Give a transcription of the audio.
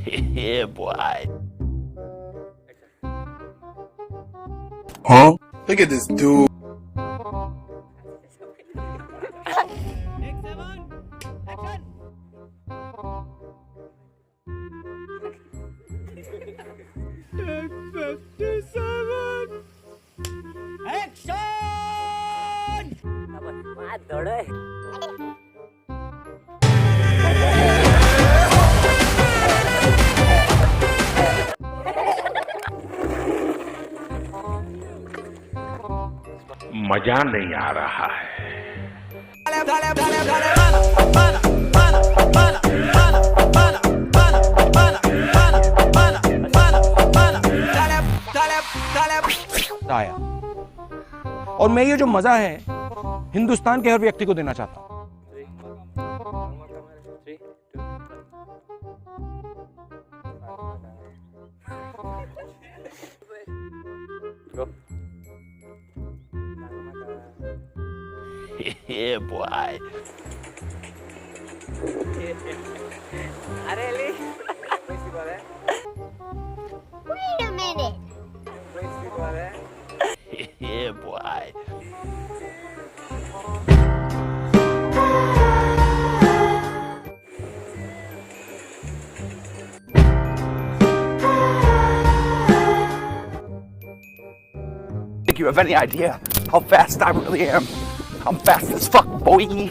Yeah, boy. Huh? Look at this dude. मजा नहीं आ रहा है। आया और मैं ये जो मजा है हिंदुस्तान के हर व्यक्ति को देना चाहता हूं। Yeah, boy. अरे ली Wait a minute. Yeah, boy. Think you have any idea how fast I really am? I'm fast as fuck, boy.